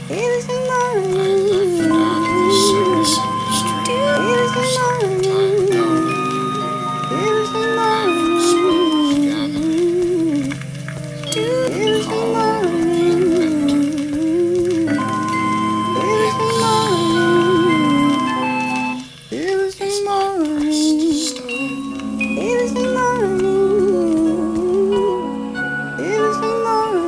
It was the morning. It was the morning. It was the morning. It was the morning. It was the morning. It was the morning. It was the morning. It was the morning.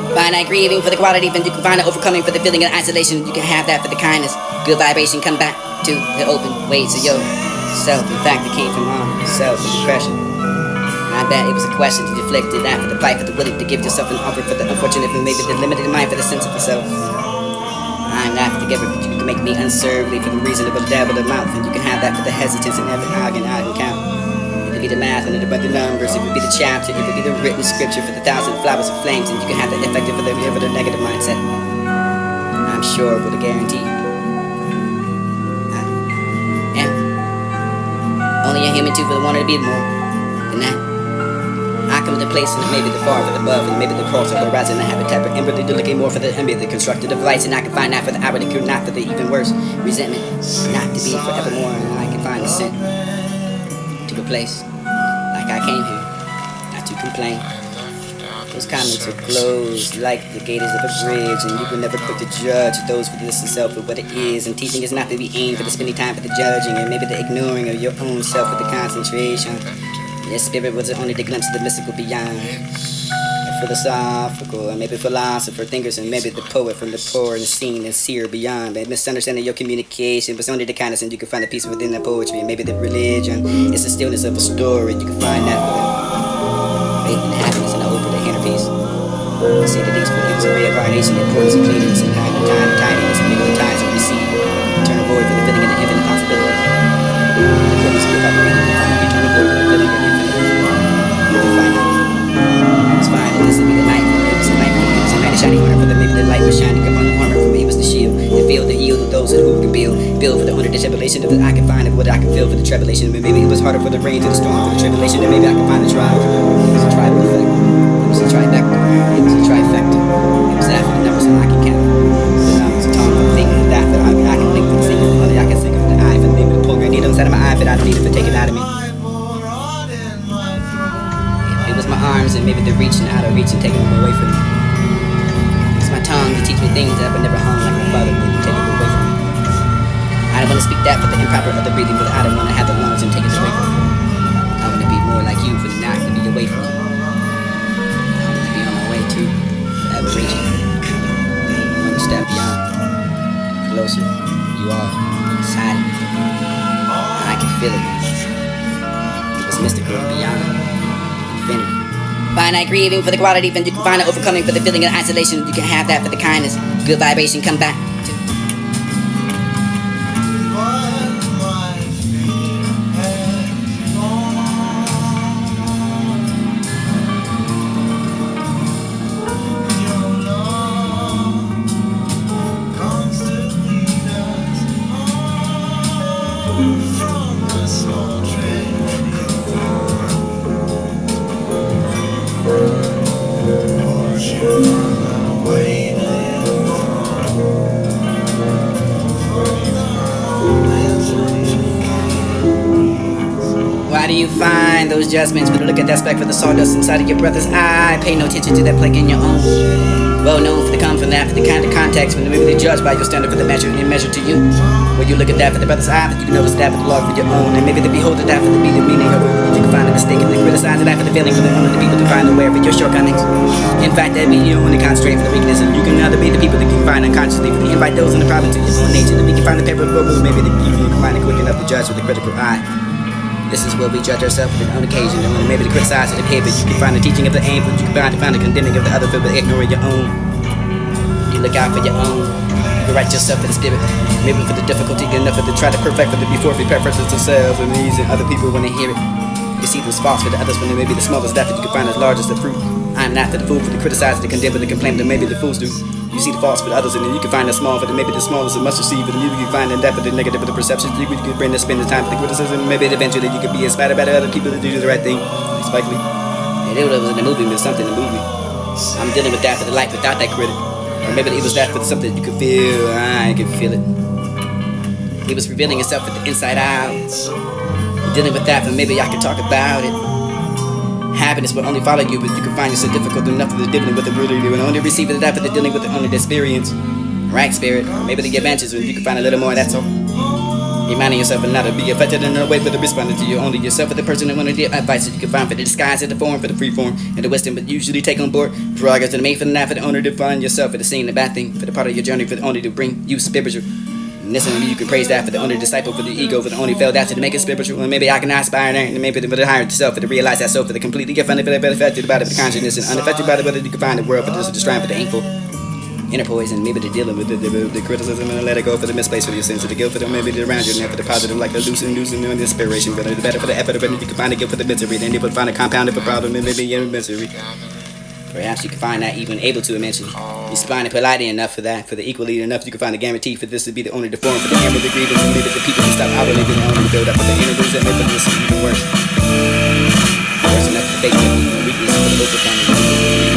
Finite grieving for the quality, then you can find it overcoming for the feeling of isolation. You can have that for the kindness, good vibration. Come back to the open ways of yourself. In fact, it came from harm, self, and depression. And I bet it was a question to deflect it after the plight for the willing to give yourself an offer for the unfortunate, and maybe the limited mind for the sense of the self. I'm not the giver, but you can make me unservely for the reasonable dabble of mouth, and you can have that for the hesitance and every I can count. It would be the math and the numbers, it would be the chapter, it would be the written scripture for the thousand flowers of flames, and you can have that effective for the negative mindset. I'm sure with a guarantee. Yeah. Only a human too for the wanting to be more than that. I come to the place and maybe the far for the above, and maybe the cross of the horizon, the habitat, but inwardly looking more for the envy, the constructed of lights, and I can find that for the hour, not for the even worse resentment, not to be forevermore, and I can find the scent to replace. Like I came here, not to complain. Those comments are closed like the gators of a bridge, and you will never quick to judge those for this itself for what it is. And teaching is not to be aimed for the spending time for the judging, and maybe the ignoring of your own self with the concentration. Your spirit was only the glimpse of the mystical beyond. The philosophical, and maybe philosopher thinkers, and maybe the poet from the poor and the seen and seer beyond. But misunderstanding your communication was only the kindness, and you can find a peace within the poetry. And maybe the religion is the stillness of a story. You can find that for the faith and happiness and the hope of the inner peace. I say that these for the reincarnation, the importance of cleanness and tidiness, and maybe the times of receipt. those who can build for the under tribulation that I can find it, what I can feel for the tribulation. But maybe it was harder for the rain to the storm, for the tribulation, and maybe I can find the trial. It was a tribal effect. It was a trifecta. It was a trifecta. It was after the numbers that I can count. So now it's a tongue of thinking that I can link with the single, the other I can think of the eye for the name of the program. Needle inside of my eye, but I don't need it to take it out of me. It was my arms and maybe they're reaching out of reach and taking them away from me. It's my tongue to teach me things that I never hung like my father would take it away from me. I don't want to speak that for the improper of the breathing, but I don't want to have the lungs and take it away from me. I want to be more like you for not to be away from me. I want to be on my way to forever reaching. One step beyond, closer. You are inside of me. I can feel it. It was mystical and beyond. Infinity. Finite grieving for the quality, then you can find it overcoming for the feeling of isolation. You can have that for the kindness. Good vibration, come back to. Why do you find those judgments? But look at that speck for the sawdust inside of your brother's eye. Pay no attention to that plague in your own. Well known for the come from that, for the kind of context when maybe they judge by your standard for the measure and measure to you. When you look at that for the brother's eye, you can notice that for the law for your own. And maybe they behold that for the meaning of it. You can find a mistake and then criticize that for the feeling for the only the people to find aware of your shortcomings. In fact, that means you only concentrate for the weakness, and you can either be the people that can find unconsciously for the invite those in the province of your own nature. That we can find the paper of bubbles, maybe that you can find it quick enough to judge with a critical eye. This is where we judge ourselves with on occasion, and when maybe to criticize it appear, but you can find the teaching of the aim, but you can find the condemning of the other, but ignoring your own. You look out for your own. You write yourself for the spirit, maybe for the difficulty enough to try to perfect for the before we preference themselves and these and other people when they hear it. You see this false for the others when they may be the smallest that you can find as large as the fruit. I'm not for the fool for the criticize, the condemn, or the complain that maybe the fools do. You see the false for the others, and then you can find the small for the maybe the smallest of mustard seed, but then you can find the depth of the negative of the perceptions. You can bring the spin the time for the criticism, maybe eventually you could be inspired by the other people that do the right thing. Like Spike Lee. And it was in the movie, but something in the movie. I'm dealing with that for the life without that critic. Or maybe it was that for something you could feel. I can feel it. He was revealing himself with the inside out. You're dealing with that for maybe I could talk about it. Happiness will only follow you, but you can find it so difficult enough for the dealing with the brutal. You will only receive it after the dealing with the only the experience. Right, spirit? Or maybe the adventures when you can find a little more, that's all. Reminding yourself not to be affected in a way for the responding to you. Only yourself for the person that wanted the advice that you can find for the disguise and the form, for the free form, and the wisdom, but usually take on board progress and the main for the night for the owner to find yourself for the seeing the bad thing, for the part of your journey for the only to bring you spiritual. And listen to me, you can praise that for the only disciple, for the ego, for the only failed after to make it spiritual. And maybe I can aspire there, and maybe for the higher self, for the realize that self, for the completely get funded, for the affected by the consciousness, and unaffected by the whether you can find the world, for this to strive for the aimful. Inner poison, maybe they're dealing with the criticism and let it go for the misplaced for your sins, for the guilt for them, maybe they're around you, and for the positive, like the loosening, and the inspiration, but the better for the effort, but you can find the guilt for the misery, then you will find a compound of a problem, and maybe your misery. Perhaps you can find that even able to mention. You find it polite enough for that, for the equally enough, you can find a guarantee for this to be the only deform, for the aim of the grievance, and maybe the people to stop outwardly being only to build up, but the inner roots that make this even worse. Worse enough to fake the weakness for the overcoming.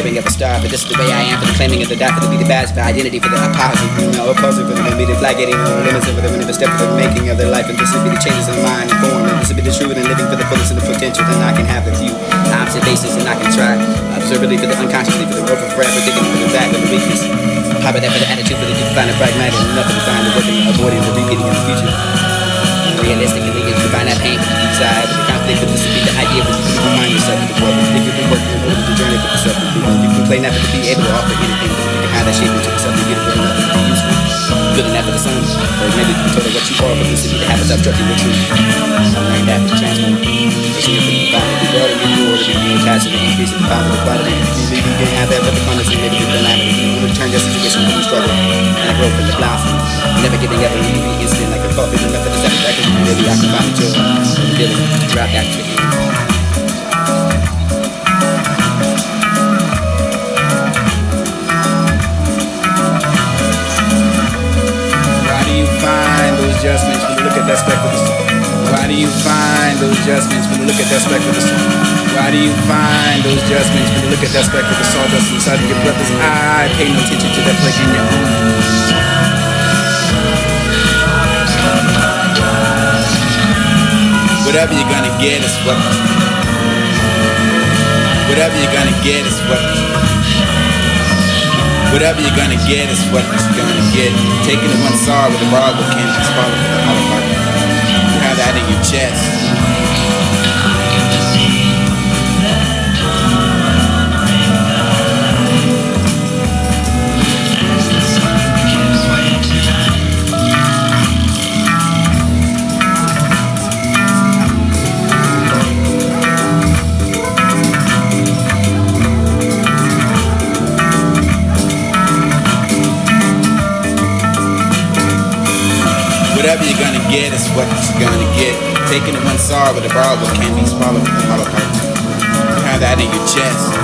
Of a star, but this is the way I am for the claiming of the doubt, for to be the badge for identity, for the opposite, opposing for the be the flag getting the limits of the step for the making of their life, and this would be the changes in mind and form, and this would be the truth and living for the fullest and the potential. Then I can have the few observations and I can try observably for the unconsciously, for the over forever, thinking for the back of the weakness. Pop that for the attitude, for the you can find a pragmatic enough to find the working, avoiding the repeating in the future. Realistically, you can find that pain for the deep side, but the conflict, but this would be the idea, but you can find yourself in the world, but think of the work in order to journey with yourself. You can play nothing to be able to offer anything, but you can have that shape into yourself to get it good enough to be useful. Good enough for the sun, or maybe you can tell her what you are, but this would be the habits of structuring your truth. Learn that for the transformation of the body, the world, and the order, the attached to the increase of the power of the quality. You can have that for the context, and maybe the calamity. You will turn your situation from the struggle and growth and the blossom. Never giving up, and you be instant like a coffee, the method of satisfaction. Maybe I can find the joy and feeling throughout that to end. that speculative? Why do you find those judgments when you look at that speculative? Why do you find those judgments when you look at that speculative sawdust inside of your brother's eye? Pay no attention to that plague in your own. Whatever you're gonna get is what. Whatever you're gonna get is what. Whatever you're gonna get is what you're gonna get. Taking it one side with a rod with candy, swallow with a hollow heart. You have that in your chest. Whatever you're gonna get is what you're gonna get. Taking it one side with a bar with candy, swallow with a hollow heart. You have that in your chest.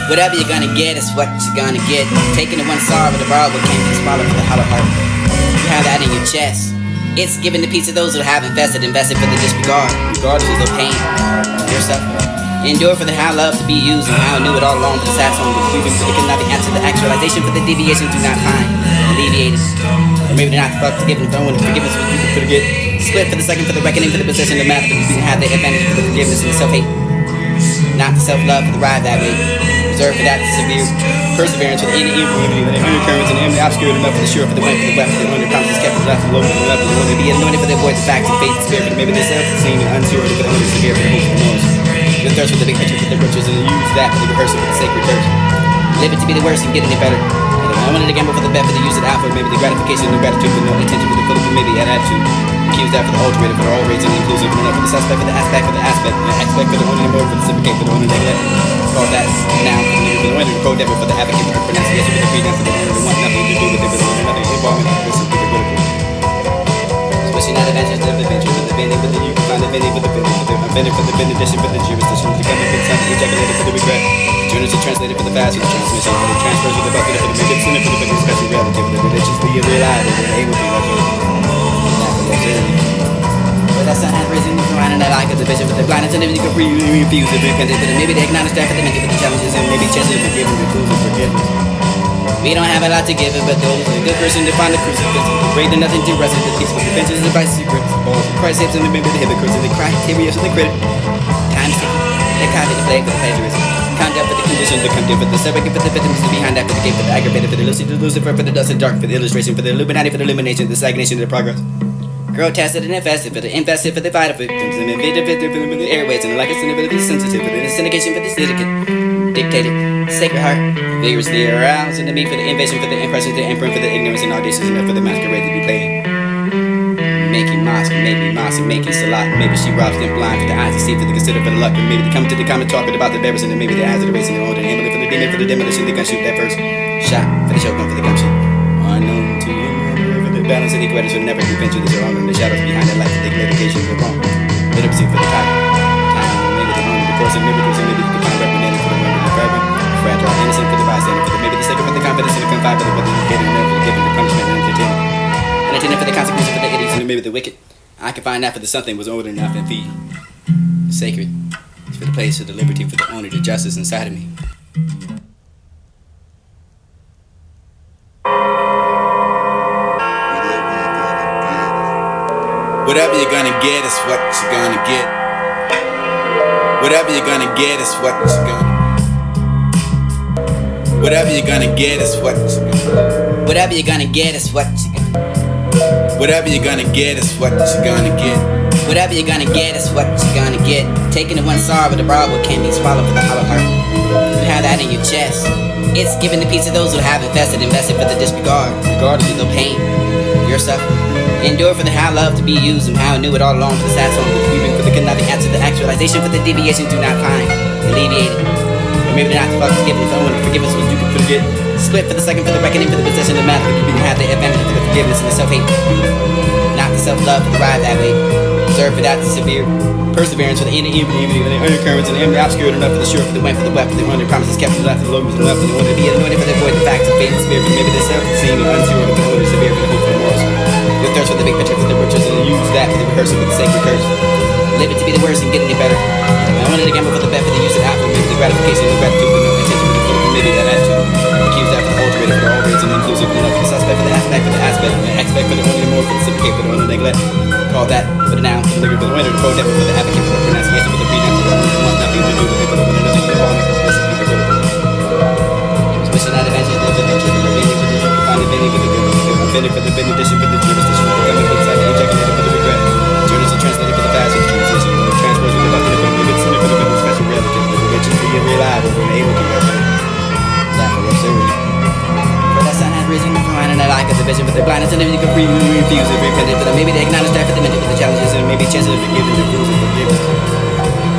Whatever you're gonna get is what you're gonna get. Taking it one side with a bar with candy, swallow with a hollow heart. You have that in your chest. It's giving the peace to those who have invested for the disregard, regardless of their pain, your suffering. Endure for the high love to be used and how I knew it all along for the sad song was weaving for the cannot be answered, the actualization for the deviation do not find alleviated. Or maybe not fuck to give no one forgiveness was you could forget. Split for the second for the reckoning for the possession of math, we can have the advantage for the forgiveness and the self-hate. Not the self-love for the ride that way. Reserved for that severe perseverance for the inner equanimity, the undercurrents and the enemy obscure enough for the sure for the went for the weapon, the under promises kept for the left, the low for the left, the one to be anointed for the avoid the fact, the faith, the spirit, for the maybe the self, the seen and unsure for the under severe for the hope for the most. The thirst for the big picture for the riches and use that for the rehearsal for the sacred thirst. Live it to be the worst and get any better. I wanted to gamble for the bet for the use of the alpha, maybe the gratification and the gratitude for no attention for the full committee and attitude. Accuse that for the alterated for the all rates and inclusive, and enough for the suspect for the aspect for the aspect, and the aspect for the owner and more for the reciprocate for the owner neglect. Call that noun for the nigger for the winner, the code devil for the advocate for the pronunciation for the predem for the owner who want nothing to do with it, but the owner nothing involvement in the person for the critical. Especially not adventures of adventure for the bending, but then you can find the bending for the bending, for the offending for the benediction for the jurisdiction, the coming big time, ejaculated for the regret. Journals are translated for the fast for the transmission, for the transfers for the bucket, for the medic, sinner for the big special reality, for the religiously reliable, for the able to but that's not raising the mind and that I could division with the blindness and everything free you refuse to repent it, but maybe they acknowledge that for the mental for the challenges and maybe chances of forgiving, refuse and forgiveness. We don't have a lot to give it, but those a good person to find the crucifix, great and nothing to rest in the peace with the benches and vice secrets, balls of Christ saves and the member the hypocrites and the criteria for the critic. Time's ticking, they copy the plague for the plagiarism. Conduct for the condition, the conduct for the surrogate for the victims, behind that for the game for the aggravated for the lucid, the lucifer for the dust and dark for the illustration for the illuminati for the illumination, the stagnation of the progress. Girl tested and invested for the vital victims, and invaded for the airways, and the like of sin for the sensitive, for the syndication for the syndicate. Dictated, sacred heart, vigorously aroused, and the meat for the invasion for the impression, the imprint for the ignorance and audacious enough for the masquerade to be played. Making mosque, maybe mosque, making salat, maybe she robs them blind for the eyes to see, for the consider for the luck, and maybe to come to the common talking about the bearers, and then maybe the eyes of the race and the order, and for the demon for the demolition, they gun shoot that first shot for the shotgun for the gunshot. Unknown to you. Balance and equators will never prevent you. There's in the shadows behind that light to take litigation is wrong. Literacy for the title. Time and maybe the home, the course of miracles, and maybe the divine representative for the women, the forever, fragile, innocent for the bystander, for the maybe the sacred for the confidence and the confide for the whether you get it, never given the punishment and entertainment. And attendant for the consequences for the idiots and maybe the wicked. I can find that for the something was older enough and feed. Sacred. It's for the place of the liberty for the owner, the justice inside of me. Whatever you're gonna get is what you're gonna get. Whatever you're gonna get is what you're gonna. Whatever you're gonna get is what you're gonna. Whatever you're gonna get is what you're gonna. Whatever you're gonna get is what you're gonna get. Whatever you're gonna get is what you're gonna get. Taking it one side with a broad what can be swallowed with a hollow heart. You have that in your chest. It's giving the peace to those who have invested for the disregard, regardless of their pain, your stuff. Endure for the how love to be used and how I knew it all along for the sad song. Weaving for the could nothing answer the actualization for the deviation do not find. Alleviated. Or maybe not the fuck forgiveness. I want to forgive us what you can forget. Split for the second for the reckoning for the possession of matter. You can have the advantage for the forgiveness and the self-hate. Not the self-love for the ride that way. Serve for that severe perseverance for the inner evening, the undercurrents and the obscure enough for the sure, for the went, for the wet, for the under promises kept, for the left, for the logos and left, for the one to be anointed, for the avoid the facts of faith and spirit, for maybe the self, the seen and unsure, for the order severe, for the hope for the morals. The thirst for the big picture, for the riches, and use that for the rehearsal, for the sacred curse. Live it to be the worst and get any better. I wanted to gamble for the bet, for the use of that, for maybe the gratification and the gratitude, for no intention, for the food, for maybe that attitude. Accuse that for the alterated, for the all rates and inclusive, enough for the suspect, for the aspect, and the expect for the only more, for the syndicate, for the one to neglect. Call that for the noun, for the liquor, for the winner, the protest, for the advocate, for the pronunciation, for the prenup, for the one that want nothing to do with it, for the one that doesn't get involved, for the person, for the critical. Wishing that advantage, the adventure, the venue, for the you can find the venue, for the good, for the benediction, for the jurisdiction, for the government, for the side, the ejaculator, for the regret. Journals are translated for the fast, for the translation, for the transfers, for the bucket, for the good sinner, for the good special relatives, for the riches, for the reliable, for the able to resonate. That for absurdity. For that sun has risen from behind and I like the vision, for the blindness and everything can free, refuse it, repent it, for the maybe they acknowledge that for the mention, for the challenges and maybe chances of forgiving the rules of forgiveness.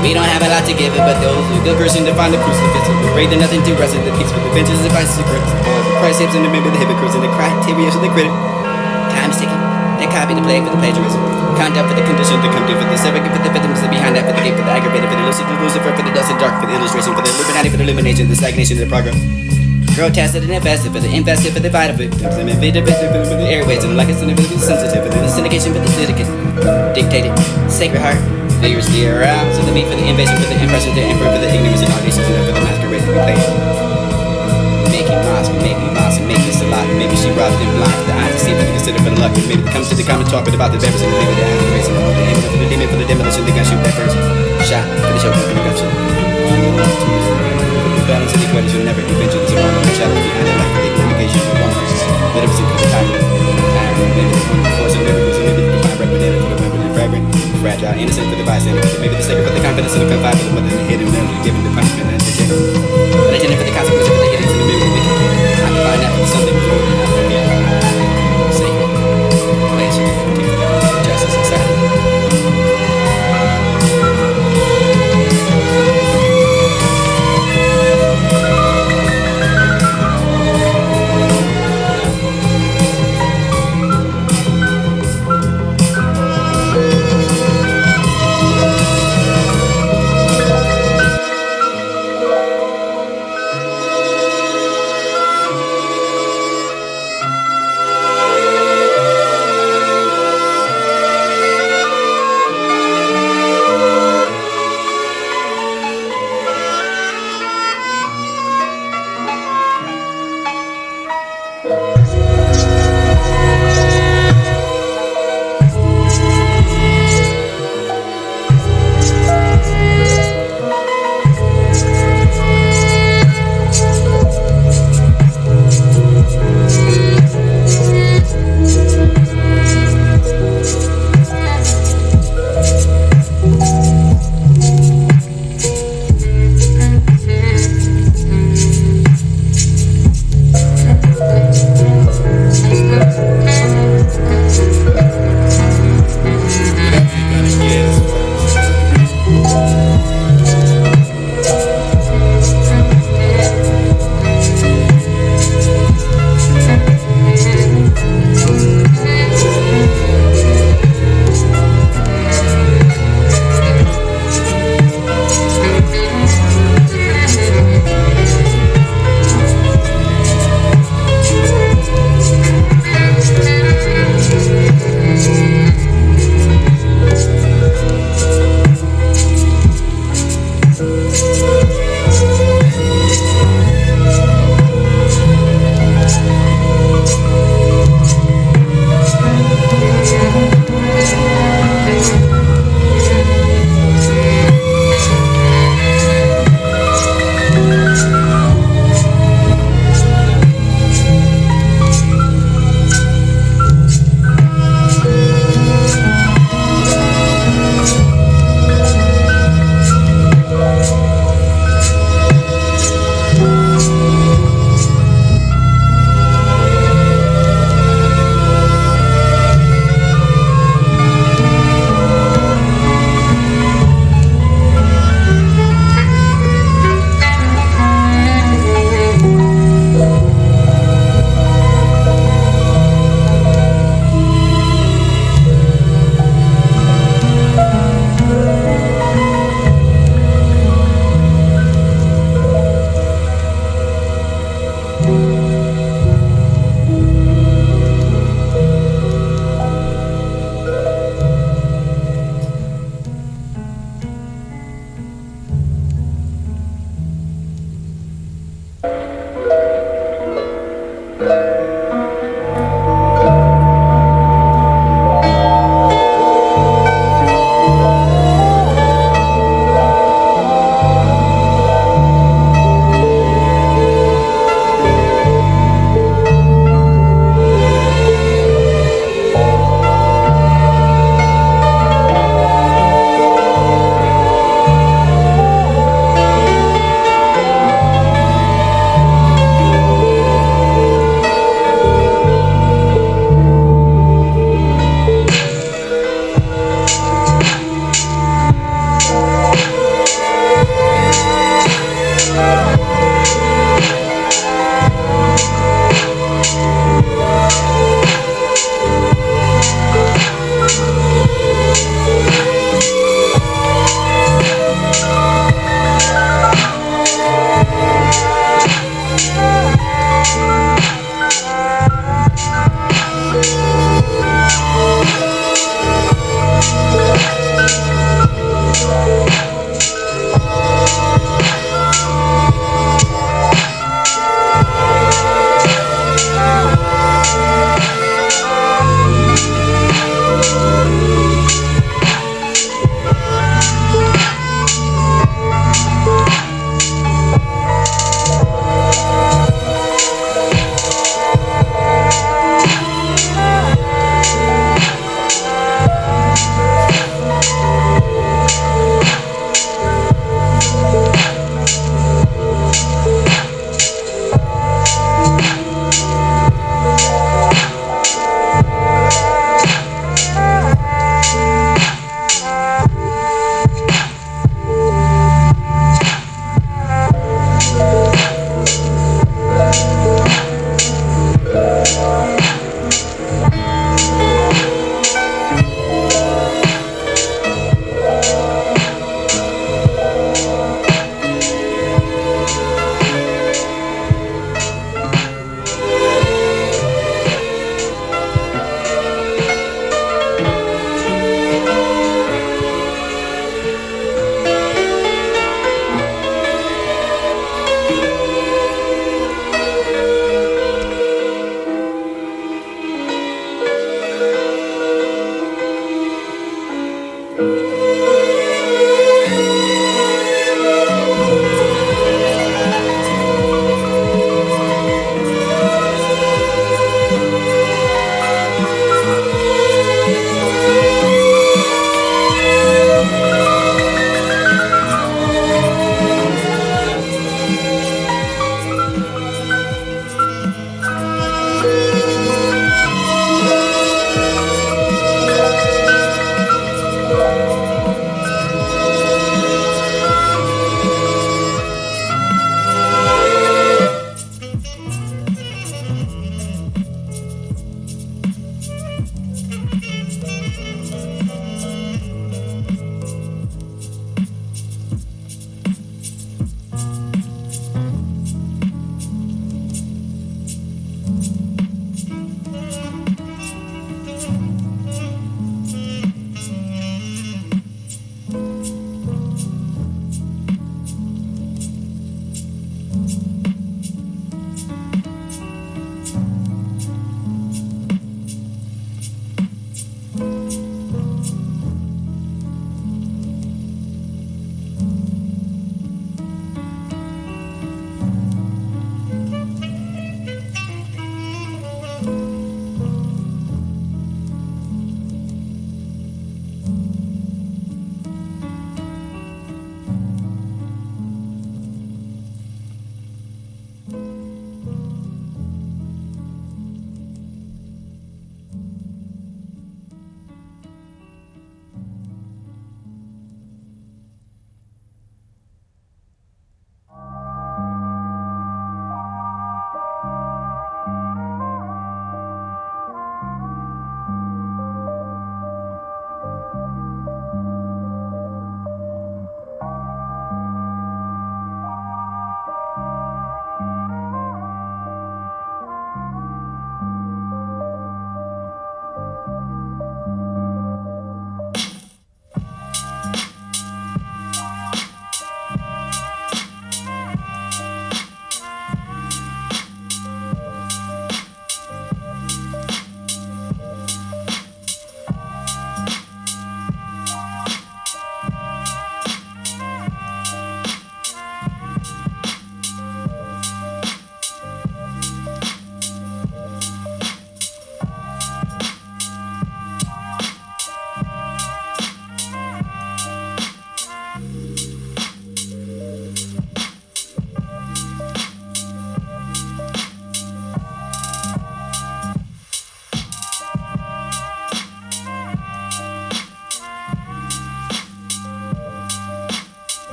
We don't have a lot to give it, but those who good person to find the crucifix, we pray that nothing to rest in the peace, for the vengeance and vices of Christ hips and maybe the hypocrites and the criteria of the critic. Time's ticking. They copy the plague for the plagiarism. Conduct for the condition to come to, for the surrogate for the victims, the behind that for the gate, for the aggravator, for the lucid, the Lucifer, for the dust and dark, for the illustration, for the illuminati, for the illumination, the stagnation, the progress. Grotesque and invested, for the invested, for the vital victims, and invaded for the airways, and like it's an invisible sensitive, for the syndication, for the syndicate. Dictated. Sacred heart. Vigorously aroused, so the meat for the invasion, for the impression, the emperor, for the ignorance and audacious, and for the masquerade to be played. Make me moss, and make this a lot. Maybe she robbed and blind for the eyes to see, but to consider for the luck. And maybe come to the common talk about the beverage and the maybe the aspiration, and the aim for the demon, for the demolition, the gunshot, that first shot, for the show, for the gunshot. For the balance and equality should never be vengeance around the shadows behind the light.